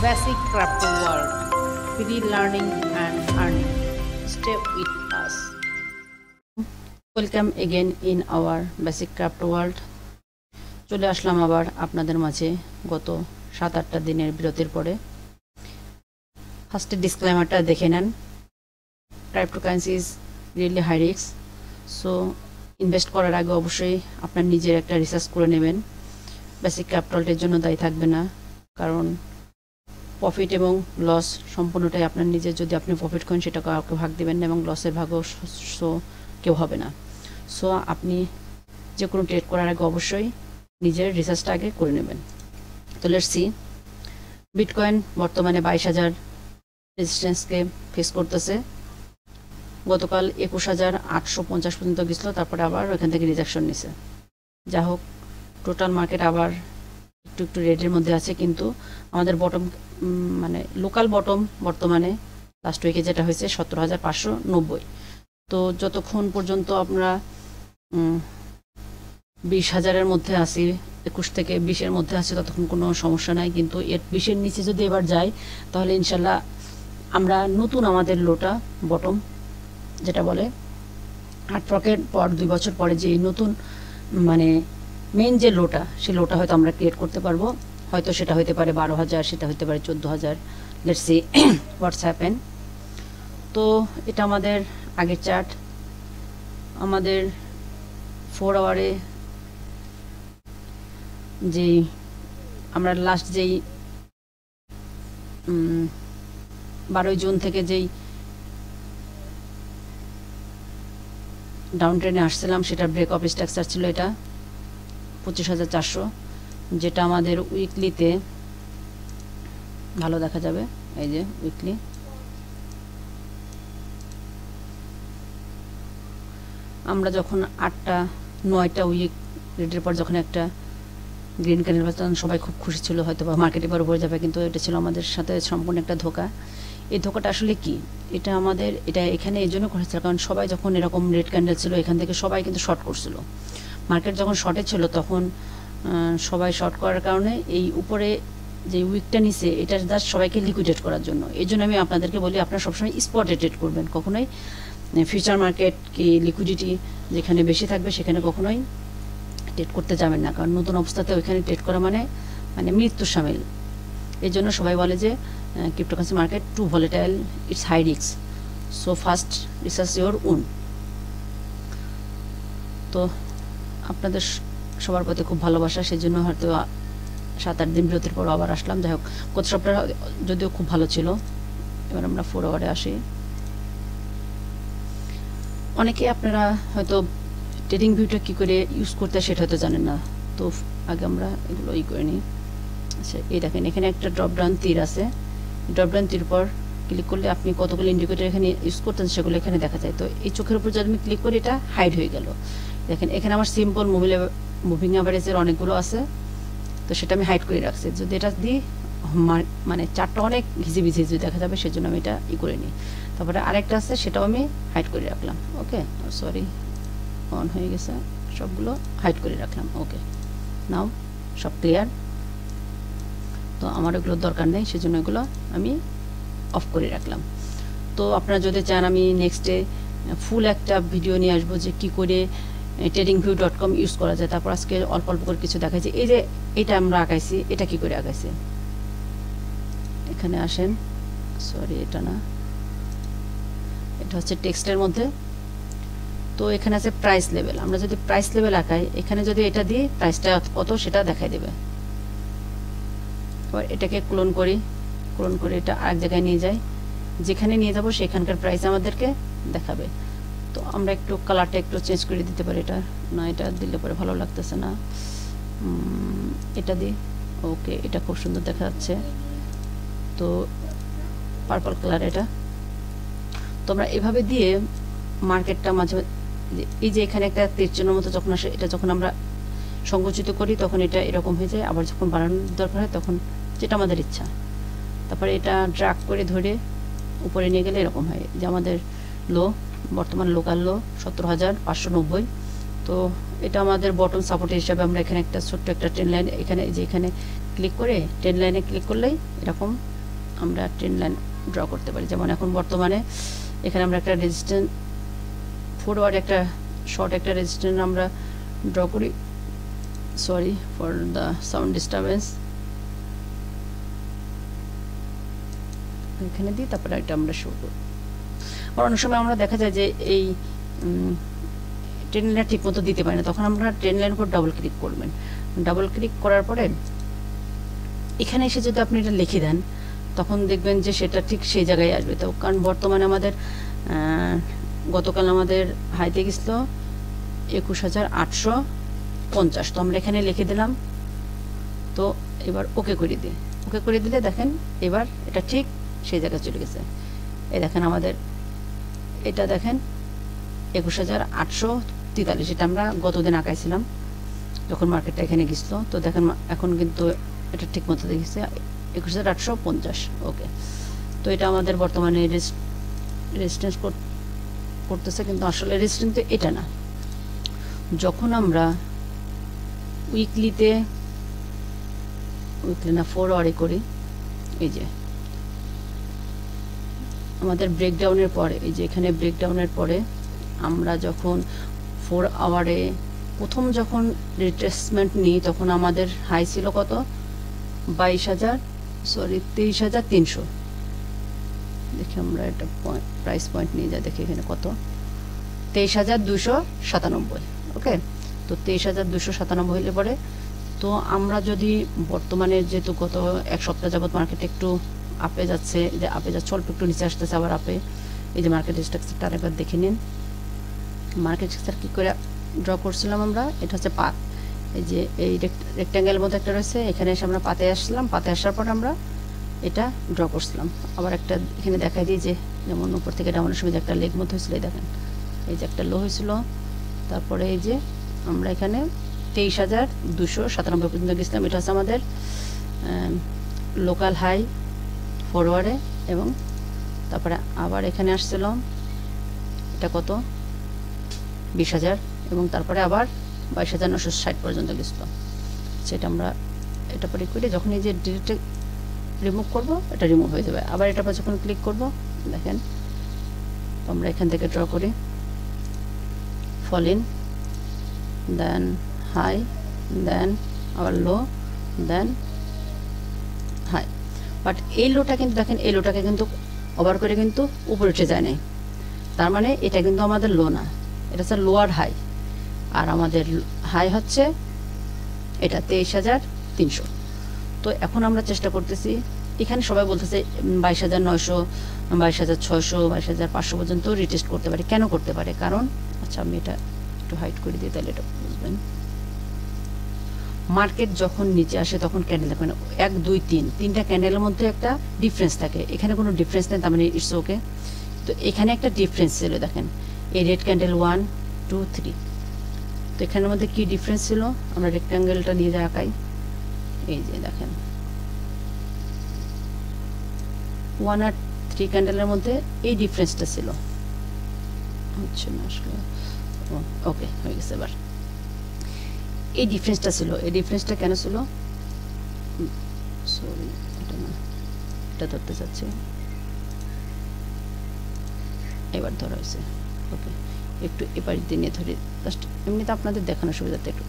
Basic Crypto World. Free learning and earning. Stay with us. Welcome again in our Basic Crypto World. চলে আসলাম আবার আপনাদের মাঝে গত 7-8টা দিনের বিরতির পরে। ফার্স্টে ডিসক্লেমারটা দেখে নেন। Cryptocurrency is really high risk, so invest করার আগে অবশ্যই আপনার নিজের একটা রিসার্চ করে নেবেন। বেসিক ক্যাপিটালটির জন্য দায়ী থাকবে না, কারণ প্রফিট এবং লস সম্পূর্ণটাই আপনার নিজের। যদি আপনি প্রফিট করেন সেটা কাউকে ভাগ দেবেন না, এবং লসের ভাগও কেউ হবে না। সো আপনি যে কোনো ট্রেড করার আগে অবশ্যই নিজের রিসার্চটা আগে করে নেবেন। তো লেটস সি, বিটকয়েন বর্তমানে 22,000 রেজিস্ট্যান্সকে ফেস করতেছে। গতকাল 21,850 পর্যন্ত গেছিলো, তারপরে আবার ওখান থেকে রিজেকশন নিছে। যা হোক, টোটাল মার্কেট আবার একটু রেডের মধ্যে আছে, কিন্তু আমাদের বটম মানে লোকাল বটম বর্তমানে লাস্ট উইকে যেটা হয়েছে 17,590। তো যতক্ষণ পর্যন্ত আমরা 20,000-এর মধ্যে আসি, 21 থেকে 20-এর মধ্যে আসি, ততক্ষণ কোনো সমস্যা নাই। কিন্তু এর 20-এর নিচে যদি এবার যাই, তাহলে ইনশাল্লাহ আমরা নতুন আমাদের লোটা বটম যেটা বলে 8 পকেট পর 2 বছর পরে যে নতুন মানে মেন যে লোটা, সেই লোটা হয়তো আমরা ক্রিয়েট করতে পারবো। হয়তো সেটা হতে পারে 12,000, সেটা হতে পারে 14,000। Let's see what's happen. তো এটা আমাদের আগের চার্ট। আমাদের 4 আওয়ারে যেই আমরা লাস্ট যেই 12 জুন থেকে যেই ডাউন ট্রেনে আসছিলাম, সেটা ব্রেক অফ স্ট্রাকচার ছিল এটা 25,400, যেটা আমাদের উইকলিতে ভালো দেখা যাবে। এই যে উইকলি আমরা যখন 8টা-9টা উইক রেডের পর যখন একটা গ্রিন ক্যান্ডেল পাচ্ছি, তখন সবাই খুব খুশি ছিল, হয়তো বা মার্কেট এবার উপরে যাবে। কিন্তু এটা ছিল আমাদের সাথে সম্পূর্ণ একটা ধোকা। এই ধোকাটা আসলে কি, এটা আমাদের এটা এখানে এই জন্য করেছিল, কারণ সবাই যখন এরকম রেড ক্যান্ডেল ছিল, এখান থেকে সবাই কিন্তু শর্ট করছিল। মার্কেট যখন শর্টে ছিল, তখন সবাই শর্ট করার কারণে এই উপরে যে উইকটা নিছে, এটা জাস্ট সবাইকে লিকুইডেট করার জন্য। এই জন্য আমি আপনাদেরকে বলি, আপনারা সবসময় স্পটে ট্রেড করবেন, কখনোই ফিউচার মার্কেট কি লিকুইডিটি যেখানে বেশি থাকবে সেখানে কখনোই ট্রেড করতে যাবেন না, কারণ নতুন অবস্থাতে ওইখানে ট্রেড করা মানে মৃত্যুর সামিল। এই জন্য সবাই বলে যে cryptocurrency market too volatile, it's high risk, so first research your own. তো আপনাদের সবার প্রতি খুব ভালোবাসা, সেই জন্য হয়তো 7-8 দিন বিরতির পর আবার আসলাম। যাই হোক, গত সপ্তাহ যদিও খুব ভালো ছিল। এবার আমরা 4 আওয়ারে আসি। অনেকে আপনারা হয়তো ট্রেডিং ভিউটা কী করে ইউজ করতে সেটা হয়তো জানেন না। তো আগে আমরা এগুলো করে নিই। আচ্ছা, এই দেখেন, এখানে একটা ড্রপডাউন তীর আছে। ড্রপডাউন তীর পর ক্লিক করলে আপনি কতগুলো ইন্ডিকেটর এখানে ইউজ করতেন সেগুলো এখানে দেখা যায়। তো এই চোখের উপর যদি আমি ক্লিক করি, এটা হাইড হয়ে গেল। দেখেন, এখানে আমার সিম্পল মুভিং অ্যাভারেজের অনেকগুলো আছে, তো সেটা আমি হাইড করে রাখছি। যদি এটা দিই, মানে চারটা অনেক ঘিজিবিঝি দেখা যাবে, সেজন্য আমি এটা করে নিই। তারপরে আরেকটা আছে, সেটাও আমি হাইড করে রাখলাম। ওকে, সরি, অন হয়ে গেছে, সবগুলো হাইড করে রাখলাম। ওকে, নাও সব ক্লিয়ার। তো আমার এগুলোর দরকার নেই, সেজন্য এগুলো আমি অফ করে রাখলাম। তো আপনারা যদি চান, আমি নেক্সটে ফুল একটা ভিডিও নিয়ে আসবো যে কী করে tradingview.com ইউজ করা যায়। তারপর আজকে অল্প অল্প করে কিছু দেখাইছি। এই যে এটা আমরা আঁকাইছি, এটা কি করে আঁকাইছি, এখানে আসেন। সরি, এটা না, এটা হচ্ছে টেক্সটের মধ্যে। তো এখানে আছে প্রাইস লেভেল। আমরা যদি প্রাইস লেভেল আঁকাই, এখানে যদি এটা দিয়ে প্রাইসটা কত সেটা দেখাই দেবে। এবার এটাকে ক্লোন করি, ক্লোন করে এটা আরেক জায়গায় নিয়ে যাই, যেখানে নিয়ে যাব সেখানকার প্রাইস আমাদেরকে দেখাবে। তো আমরা একটু কালারটা একটু চেঞ্জ করে দিতে পারি। এটা না, এটা দিলে পরে ভালো লাগতেছে না, এটা দিই। ওকে, এটা খুব সুন্দর দেখা যাচ্ছে। তো পার্পল কালার এটা। তো আমরা এভাবে দিয়ে মার্কেটটা মাঝে এই যে এখানে একটা তীরচিহ্নের মতো যখন আসে, এটা যখন আমরা সংকুচিত করি তখন এটা এরকম হয়ে যায়। আবার যখন বাড়ানোর দরকার হয় তখন যেটা আমাদের ইচ্ছা, তারপরে এটা ড্রাগ করে ধরে উপরে নিয়ে গেলে এরকম হয়। যে আমাদের লো, বর্তমান লোকাল লো 17,590। তো এটা আমাদের বটম সাপোর্ট হিসাবে আমরা এখানে একটা ছোট্ট একটা ট্রেন লাইন, এখানে যে এখানে ক্লিক করে ট্রেন্ড লাইনে ক্লিক করলেই এরকম আমরা ট্রেন্ড লাইন ড্র করতে পারি। যেমন এখন বর্তমানে এখানে আমরা একটা রেজিস্ট্যান্স ফরওয়ার্ড একটা শর্ট একটা রেজিস্ট্যান্স আমরা ড্র করি। Sorry for the sound disturbance. এখানে দিই, তারপরে এটা আমরা শো করি। আর অনেক সময় আমরা দেখা যায় যে এই ট্রেন লাইন ঠিক মতো দিতে পারি না, তখন আমরা ট্রেন লাইনের উপর ডাবল ক্লিক করবেন। ডাবল ক্লিক করার পরে এখানে এসে যদি আপনি এটা লিখে দেন, তখন দেখবেন যে সেটা ঠিক সেই জায়গায় আসবে। তো কারণ বর্তমানে আমাদের গতকাল আমাদের হাইতে গেছিল 21,850, তো আমরা এখানে লিখে দিলাম। তো এবার ওকে করে দিই। ওকে করে দিলে দেখেন এবার এটা ঠিক সেই জায়গায় চলে গেছে। এই দেখেন আমাদের এটা দেখেন 21,843, এটা আমরা গতদিন আঁকাইছিলাম যখন মার্কেটটা এখানে গেছিল। তো দেখেন এখন কিন্তু এটা ঠিক মতো দেখেছে 21,850। ওকে, তো এটা আমাদের বর্তমানে রেজিস্ট্যান্স করতেছে, কিন্তু আসলে রেজিস্ট্যান্স তো এটা না। যখন আমরা উইকলি না ফরওয়ার্ডে করি, এই যে আমাদের ব্রেকডাউনের পরে, এই যে এখানে ব্রেকডাউনের পরে আমরা যখন 4 আওয়ারে প্রথম যখন রিট্রেসমেন্ট নিই, তখন আমাদের হাই ছিল কত 23,300। দেখি আমরা এটা প্রাইস পয়েন্ট নিয়ে যাই, দেখি এখানে কত 23,297। ওকে, তো 23,297 হইলে পরে তো আমরা যদি বর্তমানে যেহেতু গত এক সপ্তাহ যাবত মার্কেট একটু আপে যাচ্ছে, যে আপে যাচ্ছে অল্প একটু নিচে আসতেছে আবার আপে। এই যে মার্কেট স্ট্রাকচারটা আরেকবার দেখে নিন। মার্কেট স্ট্রাকচার কী করে ড্র করছিলাম আমরা, এটা হচ্ছে পাত। এই যে এই রেক্ট্যাঙ্গেলের মধ্যে একটা রয়েছে, এখানে এসে আমরা পাতে আসলাম। পাতে আসার পর আমরা এটা ড্র করছিলাম। আবার একটা এখানে দেখাই দিই যে যেমন উপর থেকে ডাউনের সময় যে একটা লেগ মধ্যে হয়েছিল, এই দেখেন এই যে একটা লো হয়েছিল। তারপরে এই যে আমরা এখানে 23,297 পর্যন্ত গেছিলাম। এটা হচ্ছে আমাদের লোকাল হাই ফরওয়ার্ডে, এবং তারপরে আবার এখানে আসছিল এটা কত 20,000, এবং তারপরে আবার 22,960 পর্যন্ত গেছিল। সেটা আমরা এটা পরে করে যখন এই যে ডিলিট রিমুভ করব, এটা রিমুভ হয়ে যাবে। আবার এটা পর যখন ক্লিক করব, দেখেন আমরা এখান থেকে ড্র করি ফল ইন, দেন হাই, দেন আবার লো, দেন হাই। বাট এই লোটা কিন্তু দেখেন এই লোটাকে কিন্তু ওভার করে কিন্তু উপরে উঠে যায় নাই, তার মানে এটা কিন্তু আমাদের লো না, এটা হচ্ছে লোয়ার হাই। আর আমাদের হাই হচ্ছে এটা 23,300। তো এখন আমরা চেষ্টা করতেছি, এখানে সবাই বলতেছে 22,900, 22,600, 22,500 পর্যন্ত রিটেস্ট করতে পারে। কেন করতে পারে? কারণ আচ্ছা আমি এটা একটু হাইড করে দিই, তাহলে এটা বুঝবেন। মার্কেট যখন নিচে আসে তখন ক্যান্ডেল দেখবেন 1 2 3 তিনটা ক্যান্ডেলের মধ্যে একটা ডিফারেন্স থাকে। এখানে কোনো ডিফারেন্স নেই, তার মানে ইটস ওকে। তো এখানে একটা ডিফারেন্স ছিল, দেখেন এই রেড ক্যান্ডেল 1 2 3। তো এখানের মধ্যে কি ডিফারেন্স ছিল, আমরা রেক্ট্যাঙ্গেলটা নিয়ে যাই আঁকাই। এই যে দেখেন 1 আর 3 ক্যান্ডেলের মধ্যে এই ডিফারেন্সটা ছিল, হচ্ছে না আসলে। ওকে হয়ে গেছে। এবার এই ডিফারেন্সটা ছিল, এই ডিফারেন্সটা কেন ছিল, সরি এটা না, এটা ধরতে চাচ্ছি, এবার ধরা হয়েছে। ওকে, একটু এবার দিয়ে নিয়ে ধরি, জাস্ট এমনিতে আপনাদের দেখানোর সুবিধাতে একটু।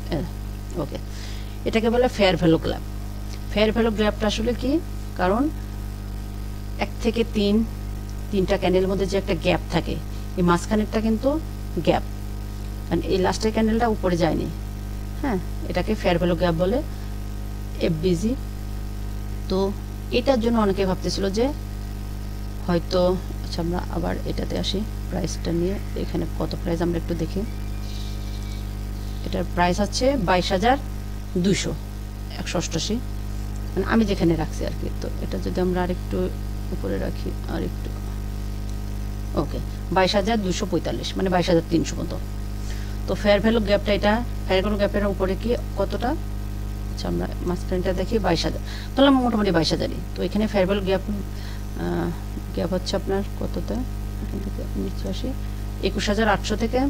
ওকে, এটাকে বলে fair value gap. Fair value গ্যাপটা আসলে কি, কারণ 1 থেকে 3টা ক্যান্ডেলের মধ্যে যে একটা গ্যাপ থাকে, এই মাঝখানেরটা কিন্তু গ্যাপ, কারণ এই লাস্টের ক্যান্ডেলটা উপরে যায়নি। হ্যাঁ, এটাকে ফেয়ার ভ্যালু গ্যাপ বলে, এফবিজি। তো এটার জন্য অনেকে ভাবতেছিল যে হয়তো, আচ্ছা আমরা আবার এটাতে আসি, প্রাইসটা নিয়ে। এখানে কত প্রাইস আমরা একটু দেখি। এটার প্রাইস হচ্ছে 22,288, মানে আমি যেখানে রাখছি আর কি। তো এটা যদি আমরা আরেকটু উপরে রাখি, আর একটু, ওকে 22,245, মানে 22,300 মতো। তো ফেয়ার ভ্যালু গ্যাপটা, এটা ফেয়ার ভ্যালু গ্যাপের উপরে কি কতটা, আচ্ছা আমরা মাঝখানটা দেখি 22,000, তাহলে মোটামুটি 22,000ই। তো এখানে ফেয়ার ভ্যালু গ্যাপ হচ্ছে আপনার কতটা, এখান থেকে নিচে আসি 21,800 থেকে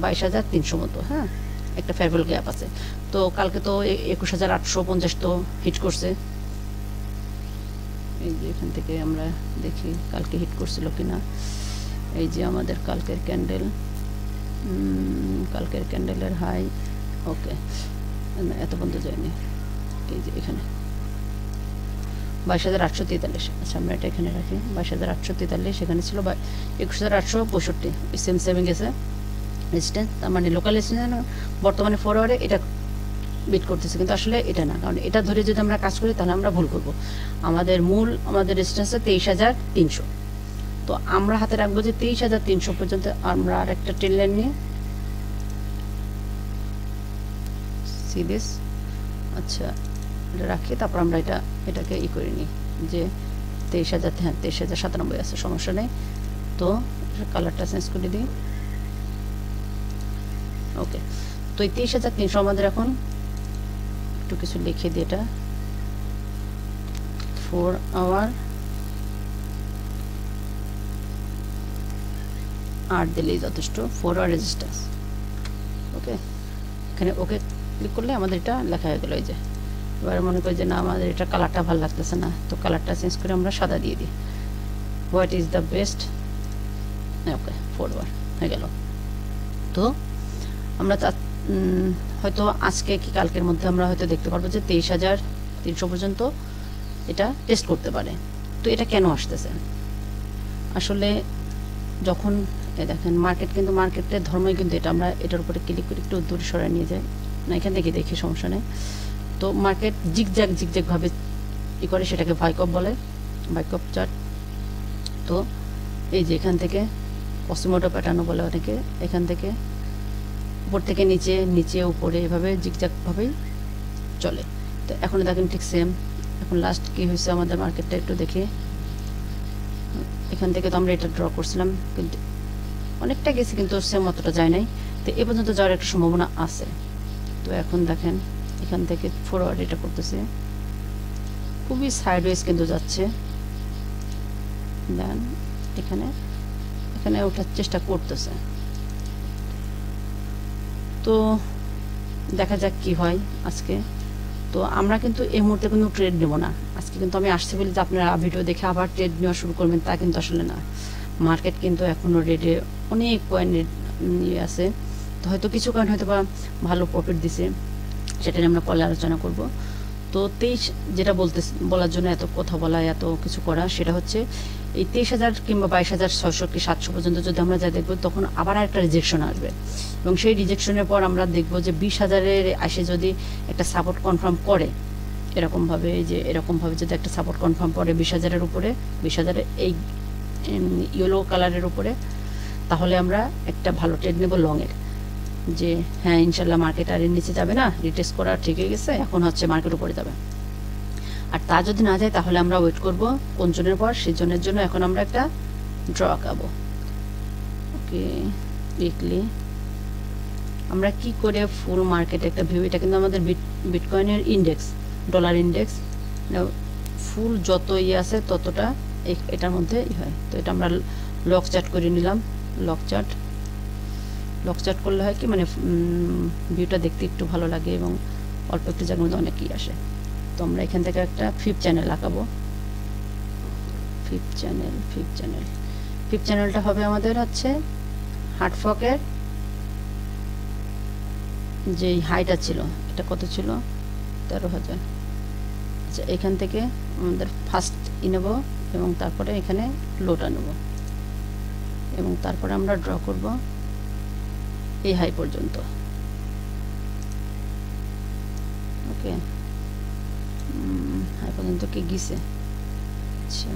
22,300 মতো। হ্যাঁ, একটা ফেয়ারওয়েল গ্যাপ আছে। তো কালকে তো 21,850 তো হিট করছে। এই যে এখান থেকে আমরা দেখি কালকে হিট করছিল কিনা। এই যে আমাদের কালকের ক্যান্ডেলের হাই, ওকে এত পর্যন্ত যায়নি। এই যে এখানে 22,843, আচ্ছা আমরা এটা এখানে রাখি 22,843, সেখানে ছিল 21,865, সেম গেছে রেজিস্ট্যান্স, তার মানে লোকাল রেজিস্ট্যান্স বর্তমানে ফরওয়ার্ডে এটা বিট করতেছে, কিন্তু আসলে এটা না, কারণ এটা ধরে যদি আমরা কাজ করি তাহলে আমরা ভুল করব। আমাদের রেজিস্ট্যান্সে 23,300, তো আমরা হাতে রাখবো যে 23,300 পর্যন্ত। আমরা আর একটা ট্রেন লাইন নিয়ে সিরিজ, আচ্ছা এটা রাখি, তারপর আমরা এটাকে করে নিই যে 23,000, হ্যাঁ 23,097 আছে, সমস্যা নেই। তো কালারটা চেঞ্জ করে দিই, ওকে। তো এই 23,300 আমাদের এখন একটু কিছু লিখে দিই, এটা 4 আওয়ার 8 দিলেই যথেষ্ট, 4 আওয়ার রেজিস্ট্যান্স, ওকে। এখানে ওকে ক্লিক করলে আমাদের এটা লেখা হয়ে গেল। এই যে এবার মনে করি যে না আমাদের এটা কালারটা ভালো লাগতেছে না, তো কালারটা চেঞ্জ করে আমরা সাদা দিয়ে দিই, what is the best, okay 4 hour হয়ে গেল। তো আমরা হয়তো আজকে কি কালকের মধ্যে আমরা হয়তো দেখতে পারবো যে 23,300 পর্যন্ত এটা টেস্ট করতে পারে। তো এটা কেন আসতেছে? আসলে যখন দেখেন মার্কেট, কিন্তু মার্কেটের ধর্মই কিন্তু এটা, আমরা এটার উপরে ক্লিক করে একটু দূরে সরাই নিয়ে যাই, না এখান থেকে দেখি সমস্যা নেই। তো মার্কেট জিগজ্যাগভাবে করে, সেটাকে ভাইকপ বলে, ভাইকপ চার্ট। তো এই যে এখান থেকে পশ্চিমোটো প্যাটার্নও বলে অনেকে, এখান থেকে উপর থেকে নিচে উপরে এভাবে জিগজ্যাগভাবেই চলে। তো এখন দেখেন ঠিক সেম। এখন লাস্ট কি হয়েছে আমাদের মার্কেটটা একটু দেখি, এখান থেকে তো আমরা এটা ড্র করছিলাম, কিন্তু অনেকটা গেছি, কিন্তু সেম অতটা যায় নাই। তো এ পর্যন্ত যাওয়ার একটা সম্ভাবনা আছে। তো এখন দেখেন এখান থেকে ফরওয়ার্ড এটা করতেছে, খুবই সাইডওয়েজ কিন্তু যাচ্ছে, দেন এখানে ওঠার চেষ্টা করতেছে। তো দেখা যাক কি হয় আজকে। তো আমরা কিন্তু এই মুহূর্তে কোনো ট্রেড নেব না আজকে, কিন্তু আমি আসছি বলি যে আপনারা ভিডিও দেখে আবার ট্রেড নেওয়া শুরু করবেন, তা কিন্তু আসলে না। মার্কেট কিন্তু এখনও রেডে অনেক কয়েন ইয়ে আছে, তো হয়তো কিছু কয়েন হয়তো বা ভালো প্রফিট দিছে, সেটা নিয়ে আমরা পরে আলোচনা করব। তো 23 যেটা বলার জন্য এত কথা বলা, এত কিছু করা, সেটা হচ্ছে এই 23,000 কিংবা 22,600 কি 700 পর্যন্ত যদি আমরা যা দেখবো, তখন আবার একটা রিজেকশন আসবে, এবং সেই রিজেকশনের পর আমরা দেখবো যে 20,000-এর আসে যদি একটা সাপোর্ট কনফার্ম করে, এরকমভাবে যদি একটা সাপোর্ট কনফার্ম করে 20,000-এর উপরে, 20,000-এর এই ইয়েলো কালারের উপরে, তাহলে আমরা একটা ভালো ট্রেড নেব লংয়ের, যে হ্যাঁ ইনশাল্লাহ মার্কেট আর এর নিচে যাবে না, রিটেস্ট করা ঠিক হয়ে গেছে, এখন হচ্ছে মার্কেট উপরে যাবে। আর তা যদি না যায় তাহলে আমরা ওয়েট করব কোন জোনের পর, সেই জোনের জন্য এখন আমরা একটা ড্র আঁকাবো। ওকে, উইকলি আমরা কি করে ফুল মার্কেট একটা ভিউ, এটা কিন্তু আমাদের বিটকয়েনের ইন্ডেক্স, ডলার ইন্ডেক্স, ফুল যত ইয়ে আছে ততটা এটার মধ্যে হয়। তো এটা আমরা লক চার্ট করে নিলাম, লক চার্ট করলে হয় কি, মানে ভিউটা দেখতে একটু ভালো লাগে এবং অল্প একটু জায়গার মধ্যে অনেক আসে। তো আমরা এখান থেকে একটা 5th চ্যানেল আঁকাবো, 5th চ্যানেলটা হবে আমাদের হচ্ছে হার্টফকের যেই হাইটা ছিল, এটা কত ছিল 13,000। আচ্ছা, এখান থেকে আমাদের ফার্স্ট নেব এবং তারপরে এখানে লোটা নেব, এবং তারপরে আমরা ড্র করব এই হাই পর্যন্ত। ওকে, হাই পর্যন্ত কি গিয়েছে? আচ্ছা,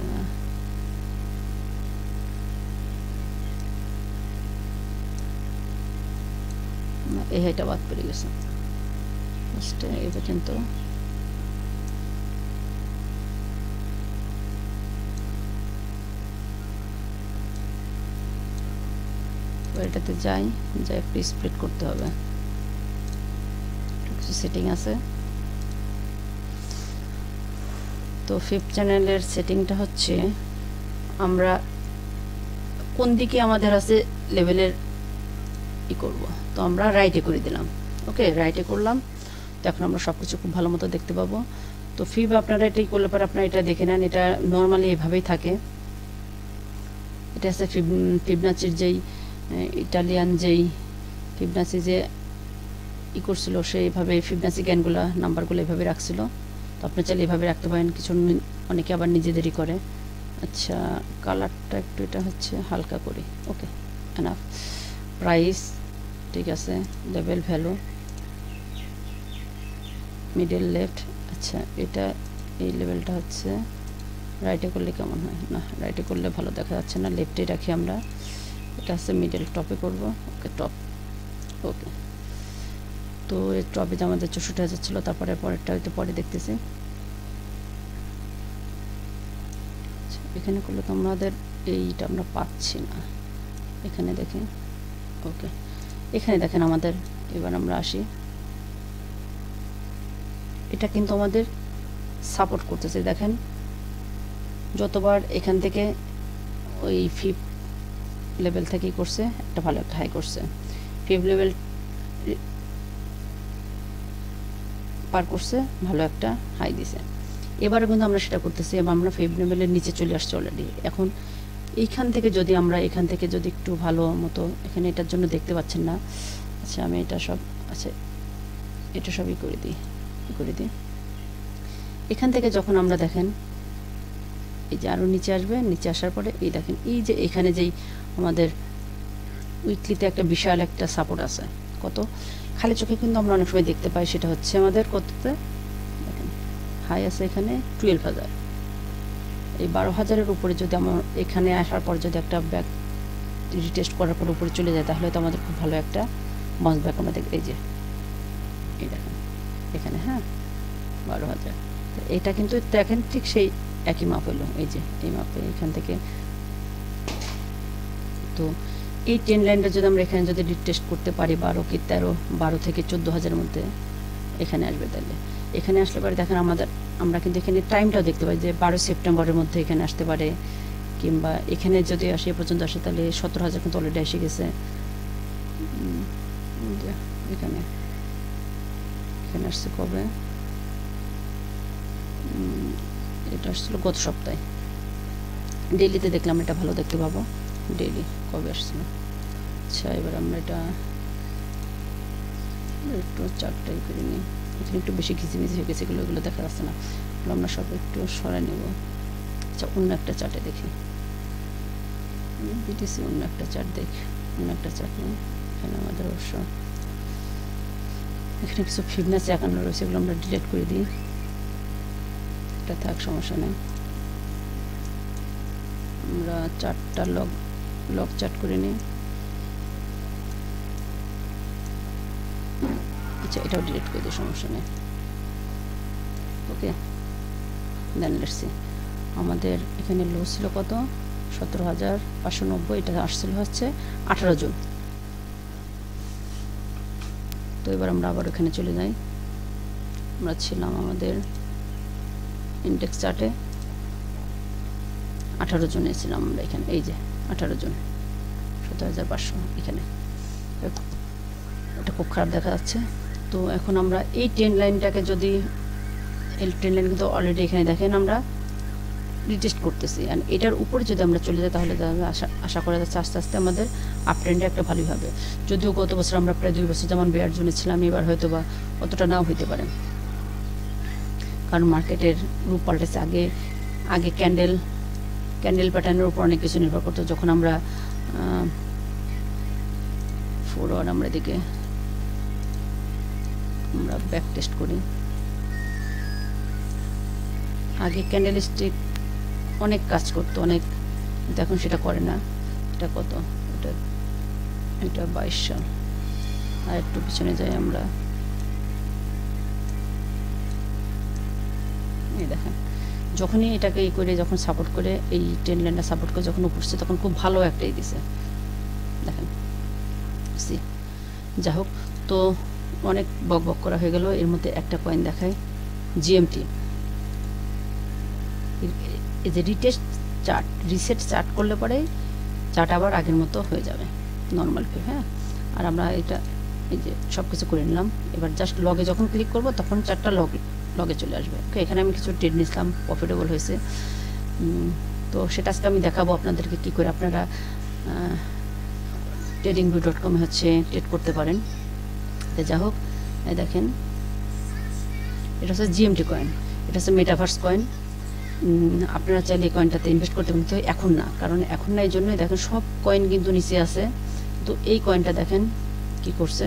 এই হাইটা বাদ পড়ে গেছে, এই পর্যন্ত। এটাতে যাই একটু স্প্লিট করতে হবে, কিছু সেটিং আছে। তো 5th চ্যানেলের সেটিংটা হচ্ছে আমরা কোন দিকে আমাদের আছে লেভেলের করব, তো আমরা রাইটে করে দিলাম। ওকে, রাইটে করলাম। তো এখন আমরা সব কিছু খুব ভালো মতো দেখতে পাবো। তো ফিব আপনারা এটাই করলে পরে আপনারা এটা দেখে নেন, এটা নর্মালি এভাবেই থাকে। এটা আছে ফিবনাচির যেই ইটালিয়ান যেই ফিবনাচি যে করছিল, সে এইভাবে ফিবনাচি জ্ঞানগুলো নাম্বারগুলো এভাবে রাখছিল। তো আপনি চাইলে এভাবে রাখতে পারেন, কিছু অনেকে আবার নিজেদেরই করে। আচ্ছা, কালারটা একটু এটা হচ্ছে হালকা করি। ওকে, এনাফ। প্রাইস ঠিক আছে, লেভেল ভ্যালু, মিডল লেফট। আচ্ছা, এটা এই লেভেলটা হচ্ছে রাইটে করলে কেমন হয়? না, রাইটে করলে ভালো দেখা যাচ্ছে না, লেফটে রাখি আমরা। এটা হচ্ছে মিডল, টপে করব। ওকে, টপ। ওকে, তো এই টপে যে আমাদের 64,000 ছিল, তারপরে পরেরটা হয়তো পরে দেখতেছি। এখানে করলে তো আমাদের এইটা আমরা পাচ্ছি না, এখানে দেখি। ওকে, এখানে দেখেন আমাদের, এবার আমরা আসি, এটা কিন্তু আমাদের সাপোর্ট করতেছে। দেখেন যতবার এখান থেকে ওই ফিফ লেভেল থেকেই করছে, একটা ভালো একটা হাই করছে, ফিফ লেভেল পার করছে, ভালো একটা হাই দিছে। এবারে কিন্তু আমরা সেটা করতেছি, এবার আমরা ফিফ লেভেলের নিচে চলে আসছি অলরেডি। এখন এইখান থেকে যদি আমরা এখান থেকে যদি একটু ভালো মতো, এখানে এটার জন্য দেখতে পাচ্ছেন না। আচ্ছা, আমি এটা সব, আচ্ছা এটা সবই করে দিই, এখান থেকে যখন আমরা দেখেন এই যে আরও নিচে আসবে, নিচে আসার পরে এই দেখেন এই যে এখানে যেই আমাদের উইকলিতে একটা বিশাল একটা সাপোর্ট আছে, কত খালি চোখে কিন্তু আমরা অনেক সময় দেখতে পাই, সেটা হচ্ছে আমাদের কততে দেখেন হাই আছে এখানে 12,000। এই 12,000-এর উপরে যদি আমার এখানে আসার পর যদি একটা ব্যাক রিটেস্ট করার পর উপরে চলে যায়, তাহলে তো আমাদের খুব ভালো একটা বাউন্স ব্যাক আমরা দেখি। এই যে এই দেখেন এখানে, হ্যাঁ 12,000। তো এটা কিন্তু দেখেন ঠিক সেই একই মাপ হলো, এই যে এই মাপে এখান থেকে। তো এই ট্রেন লাইনটা যদি আমরা এখানে যদি রিটেস্ট করতে পারি 12 কি 13, 12 থেকে 14,000-এর মধ্যে এখানে আসবে, তাহলে এখানে আসলে পরে দেখেন আমরা কিন্তু এখানে টাইমটাও দেখতে পাই যে 12 সেপ্টেম্বরের মধ্যে এখানে আসতে পারে, কিংবা এখানে যদি আসে এ পর্যন্ত আসে তাহলে 17,000 কিন্তু অলরেডি এসে গেছে। এখানে আসছে কবে? এটা আসছিল গত সপ্তাহে, ডেইলিতে দেখলাম এটা ভালো দেখতে পাবো, ডেইলি কবে আসছিল। আচ্ছা, এবার আমরা এটা একটু চারটাই করে নিই, এখানে একটু বেশি ঘিচিমিচি হয়ে গেছে, এগুলো দেখা যাচ্ছে না, আমরা সব একটু সরাই নেব। আচ্ছা, অন্য একটা চার্টে দেখি, বিটিসি অন্য একটা চার্ট দেখি, অন্য একটা চার্ট নিই। এখানে আমাদের অবশ্য এখানে কিছু ফিবনাচি আঁকানো রয়েছে, এগুলো আমরা ডিলিট করে দিই, এটা থাক, সমস্যা নেই। আমরা চার্টটা লগ চার্ট করে নিই। আচ্ছা, এটাও ডিলিট করে দিই, সমস্যা নেই। ওকে, দেন লেটস সি, আমাদের এখানে লো ছিল কত? 17,590, এটা আসছিল হচ্ছে 18 জুন। তো এবার আমরা আবার এখানে চলে যাই, আমরা ছিলাম আমাদের ইন্ডেক্স চার্টে 18 জুনে ছিলাম আমরা এখানে, এই যে 18 জুন 17,500 এখানে, এটা খুব খারাপ দেখা যাচ্ছে। তো এখন আমরা এই ট্রেন লাইনটাকে যদি, এই ট্রেন লাইন কিন্তু অলরেডি এখানে দেখেন আমরা রিটেস্ট করতেছি, আর এটার উপরে যদি আমরা চলে যাই তাহলে আশা করা যাচ্ছে আস্তে আস্তে আমাদের আপ ট্রেন্ডে একটা ভালোই হবে। যদিও গত বছর আমরা প্রায় 2 বছর যেমন বেয়ার জোনে ছিলাম, এবার হয়তো বা অতটা নাও হইতে পারে, কারণ মার্কেটের রূপ পাল্টেছে। আগে ক্যান্ডেল প্যাটার্নের উপর অনেক কিছু নির্ভর করতো। যখন আমরা ফরওয়ার্ড আমরা এদিকে আমরা ব্যাক টেস্ট করি, আগে ক্যান্ডেল স্টিক অনেক কাজ করতো, অনেক, কিন্তু এখন সেটা করে না। এটা কত? এটা 22 সাল। আর একটু পিছনে যাই আমরা, এই দেখেন যখনই এটাকে করে যখন সাপোর্ট করে, এই ট্রেন লাইনটা সাপোর্ট করে যখন উপরছে, তখন খুব ভালো একটাই দিছে, দেখেন সি। যাই হোক, তো অনেক বক করা হয়ে গেল। এর মধ্যে একটা পয়েন্ট দেখায়, জিএমটি, এই যে রিসেট চার্ট করলে পরে চার্ট আবার আগের মতো হয়ে যাবে নর্মাল। হ্যাঁ, আর আমরা এটা এই যে সব কিছু করে নিলাম। এবার জাস্ট লগে যখন ক্লিক করব তখন 4টা লগে চলে আসবে। ওকে, এখানে আমি কিছু ট্রেড নিয়েছিলাম, প্রফিটেবল হয়েছে। তো সেটা আজকে আমি দেখাবো আপনাদেরকে কী করে আপনারা tradingview.com হচ্ছে ট্রেড করতে পারেন। তো যা হোক, দেখেন এটা হচ্ছে GMT কয়েন, এটা হচ্ছে মেটাভার্স কয়েন। আপনারা চাইলে এই কয়েনটাতে ইনভেস্ট করতে পারেন, তো এখন না, কারণ এখন না, এই জন্যই দেখেন সব কয়েন কিন্তু নিচে আছে। তো এই কয়েনটা দেখেন কি করছে।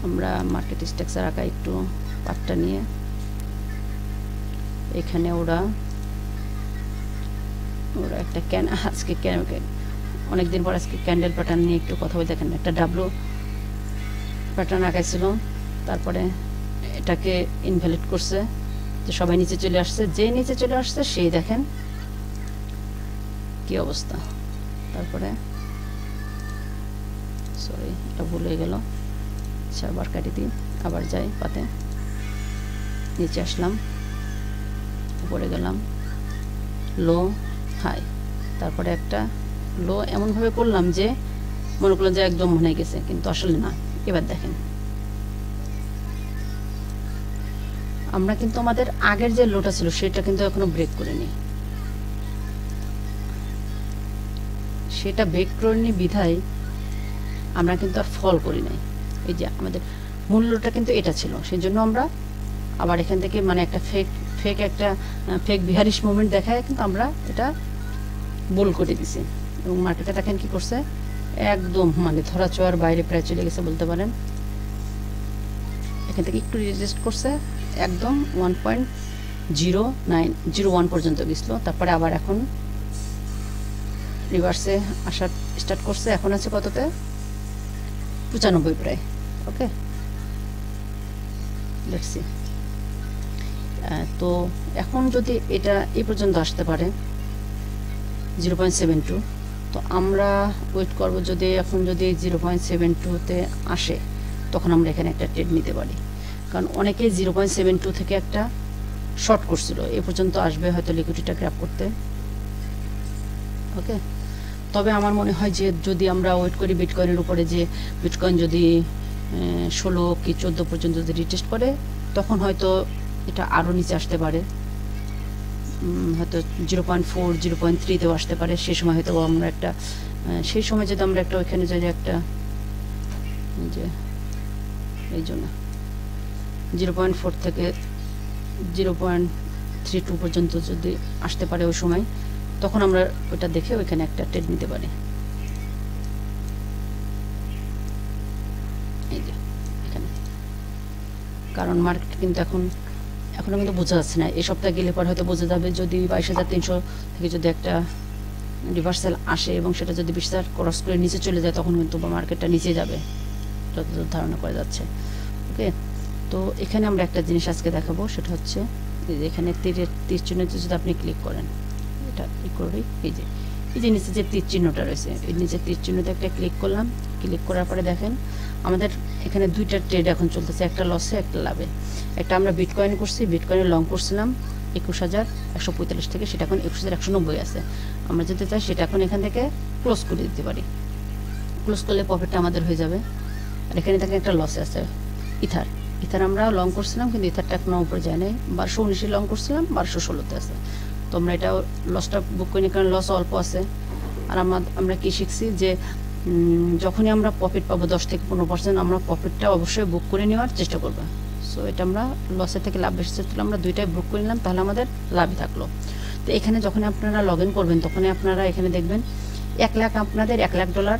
আমরা মার্কেট স্ট্রাকচার আঁকা একটু পার্টটা নিয়ে, এখানে ওরা একটা আজকে অনেকদিন পর আজকে ক্যান্ডেল প্যাটার্ন নিয়ে একটু কথা বলে। দেখেন একটা ডাব্লু প্যাটার্ন আঁকাইছিল, তারপরে এটাকে ইনভ্যালিড করছে, যে সবাই নিচে চলে আসছে। যে নিচে চলে আসছে সেই দেখেন কি অবস্থা। তারপরে সরি, এটা ভুল হয়ে গেল, আবার কাটি দিই, আবার যাই পাতে, নিচে আসলাম, উপরে গেলাম, লো হাই, তারপরে একটা লো এমনভাবে করলাম যে মনে করলাম যে একদম মনে গেছে, কিন্তু আসলে না। এবার দেখেন আমরা কিন্তু আমাদের আগের যে লোটা ছিল সেটা কিন্তু এখনো ব্রেক করিনি, সেটা ব্রেক করিনি বিধায় আমরা কিন্তু আর ফল করি নাই। এই যে আমাদের মূল্যটা কিন্তু এটা ছিল, সেই জন্য আমরা আবার এখান থেকে মানে একটা ফেক বিহারিশ মুভমেন্ট দেখায় কিন্তু আমরা এটা বোল করে দিছি। এবং মার্কেটে দেখেন কি করছে, একদম মানে ধরা ছোঁয়ার বাইরে প্রায় চলে গেছে বলতে পারেন। এখান থেকে একটু রেজিস্ট করছে, একদম 1.0901 পর্যন্ত গেছিল। তারপরে আবার এখন রিভার্সে আসা স্টার্ট করছে, এখন আছে কততে, 95 প্রায়। ওকে, লেটস সি। তো এখন যদি এটা এই পর্যন্ত আসতে পারে 0.72, তো আমরা ওয়েট করব, যদি এখন যদি 0.72-তে আসে তখন আমরা এখানে একটা ট্রেড নিতে পারি। কারণ অনেকেই 0.72 থেকে একটা শর্ট করছিল, এ পর্যন্ত আসবে হয়তো লিকুইডিটিটা গ্র্যাব করতে। ওকে, তবে আমার মনে হয় যে যদি আমরা ওয়েট করি বিটকয়েনের উপরে, যে বিটকয়েন যদি 16 কি 14 পর্যন্ত যদি রিটেস্ট করে তখন হয়তো এটা আরও নিচে আসতে পারে, হয়তো 0.4 0.3-তেও আসতে পারে। সেই সময় হয়তো আমরা একটা সেই সময় যদি আমরা একটা ওইখানে যদি একটা যে এই জন্য 0.4 থেকে 0.32 পর্যন্ত যদি আসতে পারে ওই সময়, তখন আমরা ওটা দেখে ওইখানে একটা ট্রেড নিতে পারি। এই যে এখানে, কারণ মার্কেট কিন্তু এখনো কিন্তু বোঝা যাচ্ছে না। এই সপ্তাহে গেলে পর হয়তো বোঝা যাবে, যদি 22,300 থেকে যদি একটা রিভার্সাল আসে এবং সেটা যদি 20,000 ক্রস করে নিচে চলে যায়, তখন কিন্তু মার্কেটটা নিচে যাবে যতদূর ধারণা করা যাচ্ছে। ওকে, তো এখানে আমরা একটা জিনিস আজকে দেখাবো, সেটা হচ্ছে এখানে তীর চিহ্নতে যদি আপনি ক্লিক করেন, এটা ই করি, এই যে নিচে যে তীর চিহ্নটা রয়েছে, এই নিচে তীর চিহ্নতে একটা ক্লিক করলাম। ক্লিক করার পরে দেখেন আমাদের এখানে দুইটা ট্রেড এখন চলতেছে, একটা লসে একটা লাভে। একটা আমরা বিটকয়েন করছি, বিটকয়েনে লং করছিলাম 21,145 থেকে, সেটা এখন 21,190 আছে। আমরা যদি চাই সেটা এখন এখান থেকে ক্লোজ করে দিতে পারি, ক্লোজ করলে প্রফিটটা আমাদের হয়ে যাবে। আর এখানে দেখেন একটা লসে আছে ইথার আমরা লং করছিলাম, কিন্তু ইথারটা এখনো উপরে যায় নাই। 1219 লং করছিলাম, 1216-তে আছে। তো আমরা এটা লসটা বুক করিনি, কারণ লস অল্প আছে। আর আমরা কি শিখছি, যে যখনই আমরা প্রফিট পাবো 10 থেকে 15%, আমরা প্রফিটটা অবশ্যই বুক করে নেওয়ার চেষ্টা করবো। সো এটা আমরা লসের থেকে লাভ বেশি ছিল, আমরা দুইটাই বুক করে নিলাম, তাহলে আমাদের লাভই থাকলো। তো এখানে যখন আপনারা লগ ইন করবেন, তখনই আপনারা এখানে দেখবেন 1 লাখ আপনাদের $1,00,000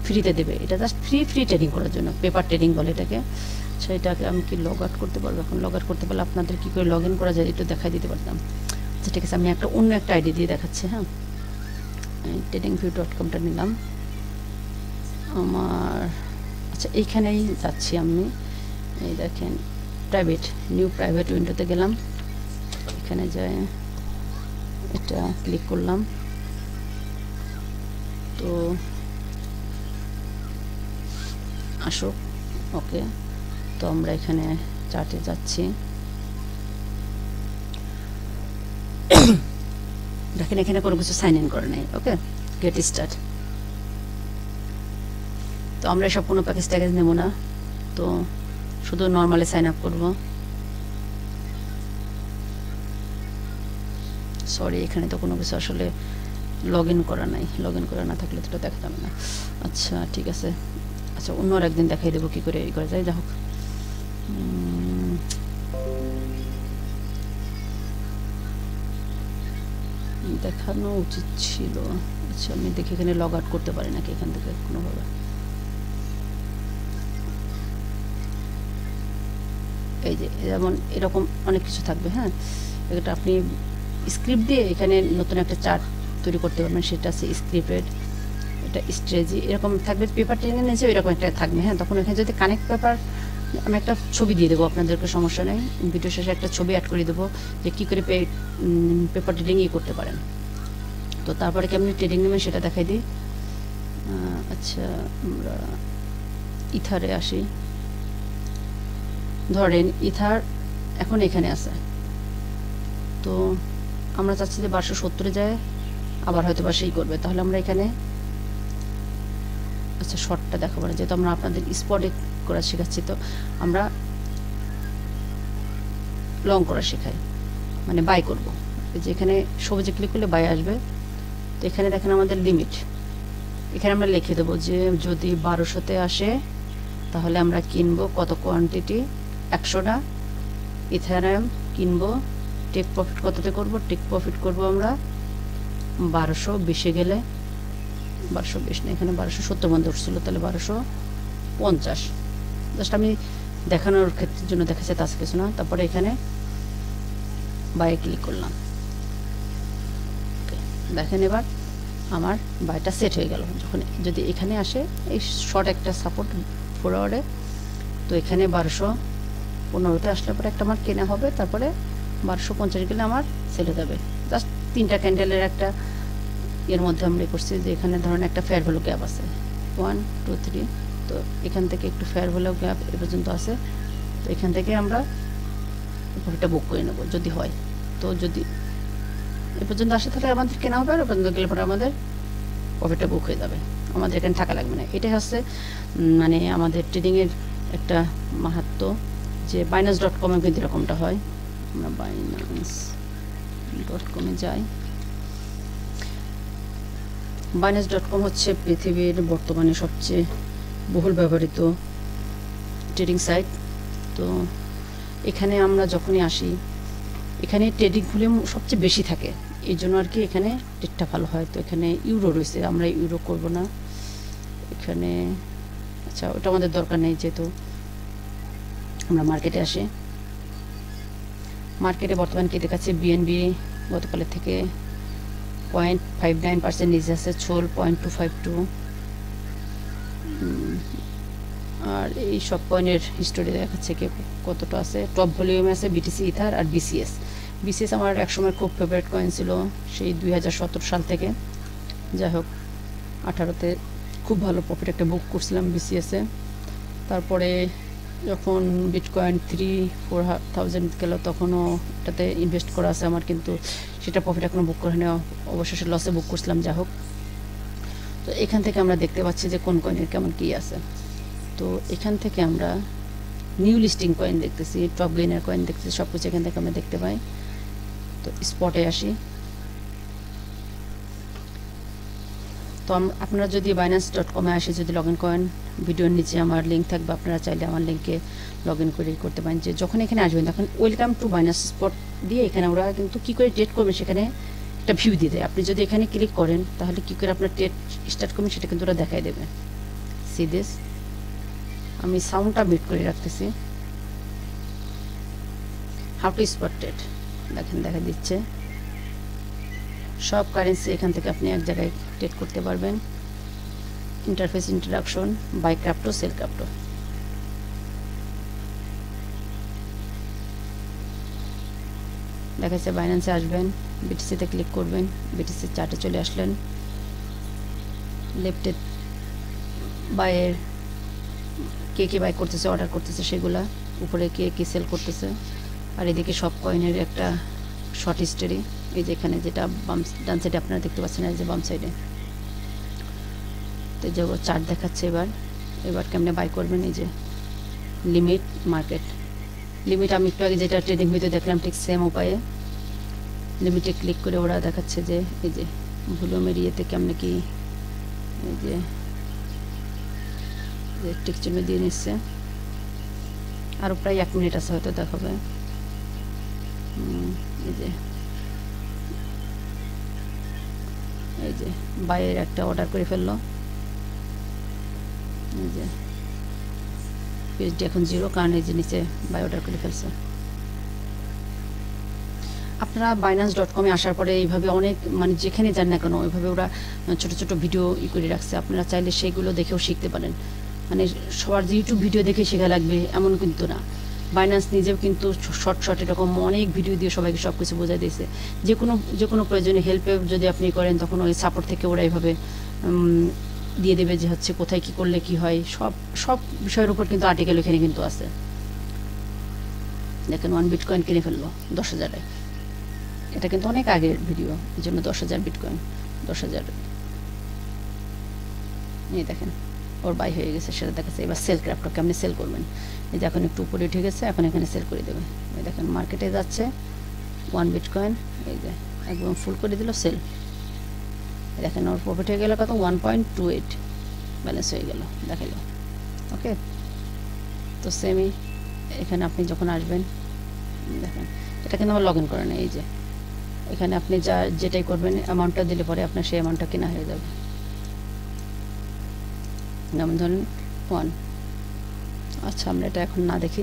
ফ্রিতে দেবে। এটা জাস্ট ফ্রি ট্রেডিং করার জন্য, পেপার ট্রেডিং বলে এটাকে। সেটাকে আমি কি লগ আউট করতে পারবো? এখন লগ আউট করতে পারলে আপনাদের কী করে লগ ইন করা যায় একটু দেখাই দিতে পারতাম। আচ্ছা ঠিক আছে, আমি অন্য একটা আইডি দিয়ে দেখাচ্ছি। হ্যাঁ, tradingview.com-টা নিলাম আমার। আচ্ছা, এইখানেই যাচ্ছি আমি। এই দেখেন নিউ প্রাইভেট উইন্ডোতে গেলাম, এখানে যাই এটা ক্লিক করলাম। তো আসো, ওকে, তো আমরা এখানে চার্টে যাচ্ছি। দেখেন এখানে কোনো কিছু সাইন ইন করে নাই। ওকে, গেট স্টার্ট। তো আমরা এসব কোনো প্যাকেজ ট্যাকেজ নেব না, তো শুধু নর্মালি সাইন আপ করব। সরি, এখানে তো কোনো কিছু আসলে লগ ইন করা নাই, লগ ইন করা না থাকলে তো দেখা যাবে না। আচ্ছা ঠিক আছে, আচ্ছা অন্য আর একদিন দেখাই দেবো কী করে এই করা যায়। যা হোক, দেখানো উচিত ছিল। আচ্ছা আমি দেখি এখানে লগ আউট করতে পারি নাকি এখান থেকে কোনোভাবে। এই যে যেমন এরকম অনেক কিছু থাকবে। হ্যাঁ, এটা আপনি স্ক্রিপ্ট দিয়ে এখানে নতুন একটা চার্ট তৈরি করতে পারবেন, সেটা আছে স্ক্রিপ্টেড, এটা স্ট্রেজি, এরকম থাকবে। পেপার টেনে নিয়েছে এরকম একটা থাকবে। হ্যাঁ, তখন এখানে যদি কানেক্ট পেপার, আমি একটা ছবি দিয়ে দেবো আপনাদেরকে, সমস্যা নেই, ভিডিও শেষে একটা ছবি অ্যাড করে দেবো যে কী করে পেপার ট্রেডিং করতে পারেন। তো তারপরে কি আপনি ট্রেডিং নেবেন সেটা দেখাই দিই। আচ্ছা আমরা ইথারে আসি। ধরেন ইথার এখন এখানে আছে, তো আমরা চাচ্ছি যে 1270 যায়, আবার হয়তো বা সেই করবে, তাহলে আমরা এখানে আচ্ছা শর্টটা দেখাবো না, যেহেতু আমরা আপনাদের স্পটে করা শেখাচ্ছি, তো আমরা লং করা শেখাই, মানে বাই করব। যে এখানে সবুজে ক্লিক করলে বাই আসবে। তো এখানে দেখেন আমাদের লিমিট, এখানে আমরা লিখে দেবো যে যদি 1200-তে আসে তাহলে আমরা কিনবো কত কোয়ান্টিটি, 100টা ইথারিয়াম কিনবো। টেক প্রফিট কততে করব, টেক প্রফিট করব আমরা 1220-এ গেলে, 1220 না, এখানে 1270 বন্ধ উঠছিল, তাহলে 1250। জাস্ট আমি দেখানোর ক্ষেত্রের জন্য দেখাচ্ছে, তা কিছু না। তারপরে এখানে বাইয়ে ক্লিক করলাম। দেখেন এবার আমার বাইটা সেট হয়ে গেল। যখন যদি এখানে আসে এই শর্ট একটা সাপোর্ট ফরওয়ার্ডে, তো এখানে 1215-তে আসলে পরে একটা আমার কেনা হবে, তারপরে 1250 গেলে আমার সেল হয়ে যাবে। জাস্ট 3টা ক্যান্ডেলের একটা এর মধ্যে আমরা করছি যে এখানে ধরেন একটা ফেয়ার ভ্যালু গ্যাপ আছে 1 2 3, তো এখান থেকে একটু ফেয়ার ভ্যালু গ্যাপ এ পর্যন্ত আছে, তো এখান থেকে আমরা প্রফিটটা বুক করে নেব যদি হয়। তো যদি এ পর্যন্ত আসে তাহলে আমাদের কেনা হবে, আর এ পর্যন্ত গেলে পরে আমাদের প্রফিটটা বুক হয়ে যাবে, আমাদের এখানে টাকা লাগবে না। এটাই হচ্ছে মানে আমাদের ট্রেডিংয়ের একটা মাহাত্ম্য, যে binance.com-এ কিন্তু এরকমটা হয়। আমরা binance.com-এ যাই। binance.com হচ্ছে পৃথিবীর বর্তমানে সবচেয়ে বহুল ব্যবহৃত ট্রেডিং সাইট। তো এখানে আমরা যখনই আসি, এখানে ট্রেডিং ভলিউম সবচেয়ে বেশি থাকে, এই জন্য আর কি এখানে ট্রেডটা ভালো হয়। তো এখানে ইউরো রয়েছে, আমরা ইউরো করব না এখানে। আচ্ছা ওটা আমাদের দরকার নেই, যেহেতু আমরা মার্কেটে আসি। মার্কেটে বর্তমান কি দেখাচ্ছে, বিএনবি গতকালের থেকে 0.59% নিচে আছে, ছোল 0.252, আর এই সব কয়েনের হিস্টোরি দেখাচ্ছে কি কতটা আছে। টপ ভলিউমে আছে বিটিসি, ইথার আর বিসিএস। বিসিএস আমার একসময় খুব ফেভারিট কয়েন ছিল, সেই 2017 সাল থেকে। যাই হোক 18-তে খুব ভালো প্রফিট একটা বুক করছিলাম বিসিএসে। তারপরে যখন বিটকয়েন 3-4,000 গেল, তখনও এটাতে ইনভেস্ট করা আছে আমার, কিন্তু সেটা প্রফিট এখনও বুক করে নেওয়া, অবশেষে লসে বুক করছিলাম। যাই হোক, তো এখান থেকে আমরা দেখতে পাচ্ছি যে কোন কয়েনের কেমন কী আছে। তো এখান থেকে আমরা নিউ লিস্টিং কয়েন দেখতেছি, টপ গেইনার কয়েন দেখতেছি, সব কিছু এখান থেকে আমরা দেখতে পাই। তো স্পটে আসি। তো আপনারা যদি binance.com-এ আসে যদি লগ ইন করেন, ভিডিওর নিচে আমার লিঙ্ক থাকবে, আপনারা চাইলে আমার লিঙ্কে লগ ইন করে করতে পারেন। যে যখন এখানে আসবেন তখন ওয়েলকাম টু বাইন্যান্স স্পট দিয়ে এখানে ওরা কিন্তু কী করে ট্রেড করবেন সেখানে একটা ভিউ দিয়ে দেয়। আপনি যদি এখানে ক্লিক করেন তাহলে কী করে আপনার ট্রেড স্টার্ট করবেন সেটা কিন্তু ওরা দেখাই দেবে। সি দিস, আমি সাউন্ডটা মিট করে রাখতেছি। হাউ টু স্পট ট্রেড দেখেন দেখা দিচ্ছে, সব কারেন্সি এখান থেকে আপনি এক জায়গায় ট্রেড করতে পারবেন। Interface introduction, buy crypto, sell crypto. দেখাচ্ছে বাইন্যান্সে আসবেন, বিটিসিতে ক্লিক করবেন, বিটিসি চার্টে চলে আসলেন। লেফটে বাইয়ের কে কে বাই করতেছে, অর্ডার করতেছে সেগুলা, উপরে কে কে সেল করতেছে, আর এদিকে সব কয়েনের একটা শর্ট হিস্টোরি। এই যে এখানে যেটা বাম ডান সাইডে আপনারা দেখতে পাচ্ছেন, এই যে বাম সাইডে তো যে চার্ট দেখাচ্ছে। এবার এবার কেমনে বাই করবেন, এই যে লিমিট মার্কেট লিমিট, আমি একটু আগে যেটা ট্রেডিং ভিডিও দেখলাম ঠিক সেম উপায়ে লিমিটে ক্লিক করে ওরা দেখাচ্ছে যে এই যে ভলিউমের ইয়েতে কেমনে কি এই যে টিক চিহ্ন দিয়ে নিচ্ছে। আরও প্রায় 1 মিনিট আছে, হয়তো দেখাবে। এই যে বাইরের একটা অর্ডার করে ফেললো, এই যে পিএইচডি এখন 0, কারণ এই যে নিচে বাই অর্ডার করে ফেলছে। আপনারা binance.com-এ আসার পরে এইভাবে অনেক মানে যেখানে যান না কেন ওইভাবে ওরা ছোট ছোট ভিডিও করে রাখছে, আপনারা চাইলে সেইগুলো দেখেও শিখতে পারেন। মানে সবার যে ইউটিউব ভিডিও দেখে শেখা লাগবে এমন কিন্তু না, বাইন্যান্স নিজেও কিন্তু শর্ট এরকম অনেক ভিডিও দিয়ে সবাইকে সব কিছু বোঝাই দিয়েছে। যে কোনো প্রয়োজনে হেল্পে যদি আপনি করেন তখন ওই সাপোর্ট থেকে ওরা এইভাবে দিয়ে দেবে যে হচ্ছে কোথায় কি করলে কি হয়, সব বিষয়ের উপর কিন্তু আর্টিকেল এখানে কিন্তু আছে। দেখেন 1 বিটকয়েন কিনে ফেললো 10,000-এ, এটা কিন্তু অনেক আগের ভিডিও, এই জন্য 10,000 বিটকয়েন 10,000। এই দেখেন ওর বাই হয়ে গেছে, সেটা দেখাচ্ছে। এবার সেল ক্র্যাপটা কেমনি সেল করবেন, এই যে এখন একটু উপরে উঠে গেছে, এখন এখানে সেল করে দেবে। এই দেখেন মার্কেটে যাচ্ছে 1 বিটকয়েন, এই যে একদম ফুল করে দিল সেল। দেখেন ওর প্রফিট হয়ে গেল কত, 1.28 ব্যালেন্স হয়ে গেল, দেখালো। ওকে, তো সেমই এখানে আপনি যখন আসবেন দেখেন এটা কিন্তু আমার লগ ইন করে না, এই যে এখানে আপনি যেটাই করবেন অ্যামাউন্টটা দিলে পরে আপনার সেই অ্যামাউন্টটা কেনা হয়ে যাবে। যেমন ধরুন 1, আচ্ছা আমরা এটা এখন না দেখি।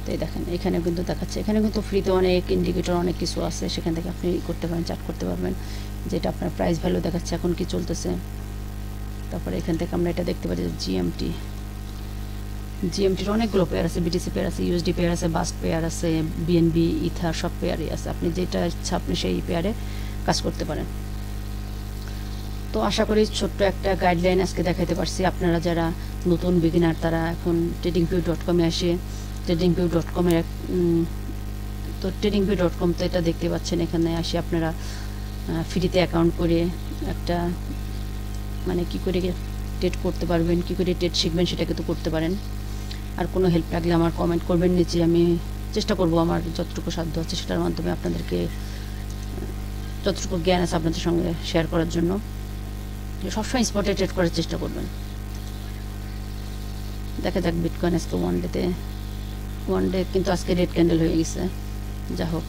তো এই দেখেন এখানে কিন্তু দেখাচ্ছে, এখানে কিন্তু ফ্রিতে অনেক ইন্ডিকেটর অনেক কিছু আছে, সেখান থেকে আপনি করতে পারেন, চার্ট করতে পারবেন, যেটা আপনার প্রাইস ভ্যালু দেখাচ্ছে এখন কি চলতেছে। তারপরে এখান থেকে আমরা এটা দেখতে পারি যে জিএমটির অনেকগুলো পেয়ার আছে, বিটিসি পেয়ার আছে, ইউএসডি পেয়ার আছে, বাস্ট পেয়ার আছে, বিএনবি, ইথার, সব পেয়ারই আছে। আপনি যেটা ইচ্ছা আপনি সেই পেয়ারে কাজ করতে পারেন। তো আশা করি ছোট্ট একটা গাইডলাইন আজকে দেখাতে পারছি। আপনারা যারা নতুন বিগিনার তারা এখন tradingview.com-এ আসে tradingview.com-এর তো tradingview.com তো এটা দেখতে পাচ্ছেন, এখানে আসে আপনারা ফ্রিতে অ্যাকাউন্ট করে একটা মানে কি করে ট্রেড করতে পারবেন, কি করে ট্রেড শিখবেন সেটা কিন্তু করতে পারেন। আর কোনো হেল্প লাগলে আমার কমেন্ট করবেন নিচে, আমি চেষ্টা করব আমার যতটুকু সাধ্য আছে সেটার মাধ্যমে আপনাদেরকে যতটুকু জ্ঞান আছে আপনাদের সঙ্গে শেয়ার করার জন্য। সবসময় স্পটে ট্রেড করার চেষ্টা করবেন। দেখা যাক বিটকয়েন আজকে ওয়ান ডে কিন্তু আজকে রেড ক্যান্ডেল হয়ে গেছে, যা হোক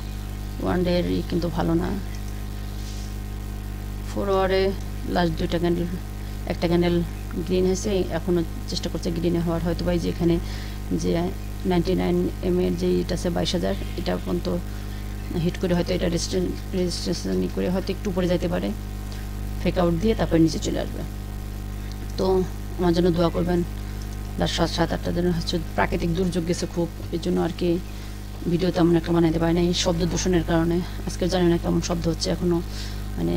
ওয়ান ডে কিন্তু ভালো না। 4 আওয়ারে লাস্ট 2টা ক্যান্ডেল, একটা ক্যান্ডেল গ্রিন হয়েছে, এখনও চেষ্টা করছে গ্রিনে হওয়ার। হয়তো ভাই যে এখানে যে 99 এর যে এটা আছে 22,000, এটা পর্যন্ত হিট করে হয়তো এটা রেজিস্ট্রেশন করে হয়তো একটু উপরে যেতে পারে, ফেক আউট দিয়ে তারপরে নিচে চলে আসবে। তো আমার জন্য দোয়া করবেন। লাস্ট 7-8টা দিন হচ্ছে প্রাকৃতিক দুর্যোগ গেছে খুব, এর জন্য আর কি ভিডিও তেমন একটা বানাইতে পারি না এই শব্দ দূষণের কারণে। আজকে জানি না কেমন শব্দ হচ্ছে, এখনও মানে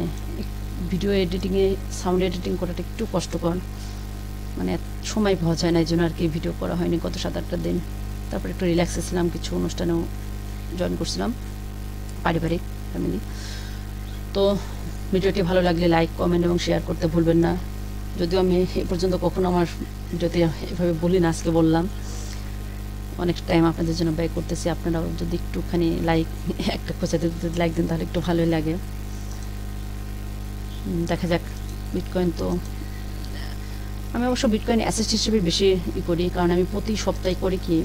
ভিডিও এডিটিংয়ে সাউন্ড এডিটিং করাটা একটু কষ্টকর, মানে সময় পাওয়া যায় না, এই জন্য আর কি ভিডিও করা হয়নি গত 7-8টা দিন। তারপরে একটু রিল্যাক্সে ছিলাম, কিছু অনুষ্ঠানেও জয়েন করছিলাম, পারিবারিক ফ্যামিলি। তো ভিডিওটি ভালো লাগলে লাইক, কমেন্ট এবং শেয়ার করতে ভুলবেন না। যদিও আমি এ পর্যন্ত কখনো আমার ভিডিওতে এভাবে বলি না, আজকে বললাম। অনেক টাইম আপনাদের জন্য ব্যয় করতেছি, আপনারাও যদি একটুখানি লাইক একটা খোঁচাতে যদি লাইক দেন তাহলে একটু ভালোই লাগে। দেখা যাক বিটকয়েন, তো আমি অবশ্য বিটকয়েন অ্যাসেট হিসেবে বেশি করি, কারণ আমি প্রতি সপ্তাহে করি কি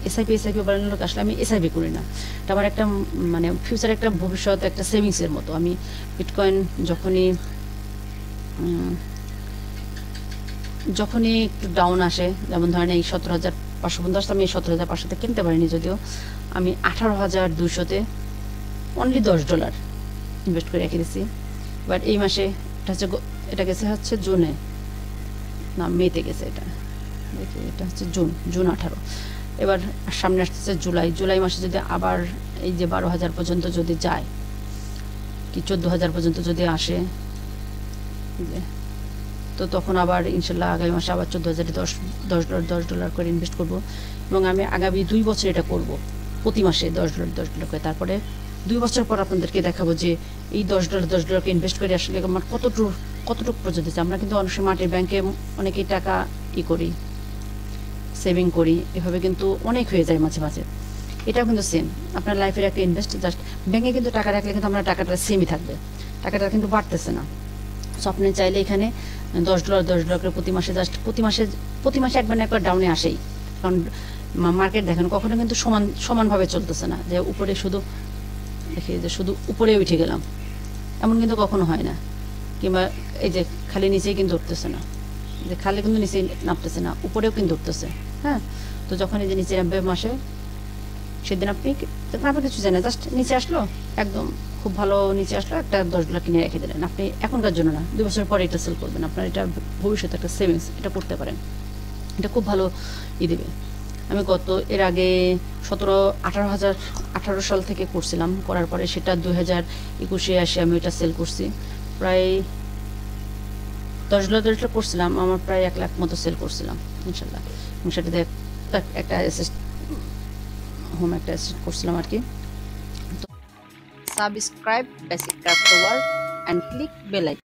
এসআইপি বানানোর লোক আসলে আমি এসআইপি করি না। এটা আমার একটা মানে ফিউচার একটা ভবিষ্যৎ একটা সেভিংসের মতো। আমি বিটকয়েন যখনই একটু ডাউন আসে, যেমন ধরেন এই 17,550 আমি এই 17,500-তে কিনতে পারিনি, যদিও আমি 18,200-তে অনলি $10 ইনভেস্ট করে রেখে দিয়েছি। বাট এই মাসে এটা গেছে হচ্ছে জুনে, না মেতে গেছে, এটা দেখি এটা হচ্ছে জুন 18। এবার সামনে আসতেছে জুলাই মাসে যদি আবার এই যে 12,000 পর্যন্ত যদি যায়, কি 14,000 পর্যন্ত যদি আসে, তো তখন আবার ইনশাল্লাহ আগামী মাসে আবার 14,000-এ $10 করে ইনভেস্ট করব। এবং আমি আগামী 2 বছর এটা করব, প্রতি মাসে $10 করে। তারপরে 2 বছর পর আপনাদেরকে দেখাবো যে এই $10 ইনভেস্ট করে আসলে আমার কতটুকু পর্যন্ত। আমরা কিন্তু অনেক সময় মাটির ব্যাংকে অনেকেই টাকা করি, সেভিং করি, এভাবে কিন্তু অনেক হয়ে যায় মাঝে মাঝে। এটাও কিন্তু সেম, আপনার লাইফের একটা ইনভেস্ট। জাস্ট ব্যাংকে কিন্তু টাকা রাখলে কিন্তু আপনার টাকাটা সেমই থাকবে, টাকাটা কিন্তু বাড়তেছে না। সো আপনি চাইলে এখানে $10 করে প্রতি মাসে একবার না একবার ডাউনে আসেই, কারণ মার্কেট দেখেন কখনো কিন্তু সমানভাবে চলতেছে না, যে উপরে শুধু দেখি যে শুধু উপরে উঠে গেলাম, এমন কিন্তু কখনো হয় না। কিংবা এই যে খালি নিচেই কিন্তু উঠতেছে না, যে খালি কিন্তু নিচে নামতেছে না, উপরেও কিন্তু উঠতেছে। হ্যাঁ, তো যখন এই যে নিচে নামবে মাসে, সেদিন আপনি যখন আপনি কিছু জানেন, জাস্ট নিচে আসলো, একদম খুব ভালো নিচে আসলো, একটা $10 কিনে রেখে দিলেন। আপনি এখনকার জন্য না, 2 বছর পরে এটা সেল করবেন, আপনার এটা ভবিষ্যতে একটা সেভিংস, এটা করতে পারেন, এটা খুব ভালো দেবে। আমি এর আগে 18 সাল থেকে করছিলাম, করার পরে সেটা 2021-এ আসে আমি এটা সেল করছি। প্রায় $10 করছিলাম, আমার প্রায় 1 লাখ মতো সেল করছিলাম ইনশাল্লাহ। এবং সেটাতে একটা হোম একটা অ্যাসেস্ট করছিলাম আর কি। Subscribe basic craft world and click bell icon.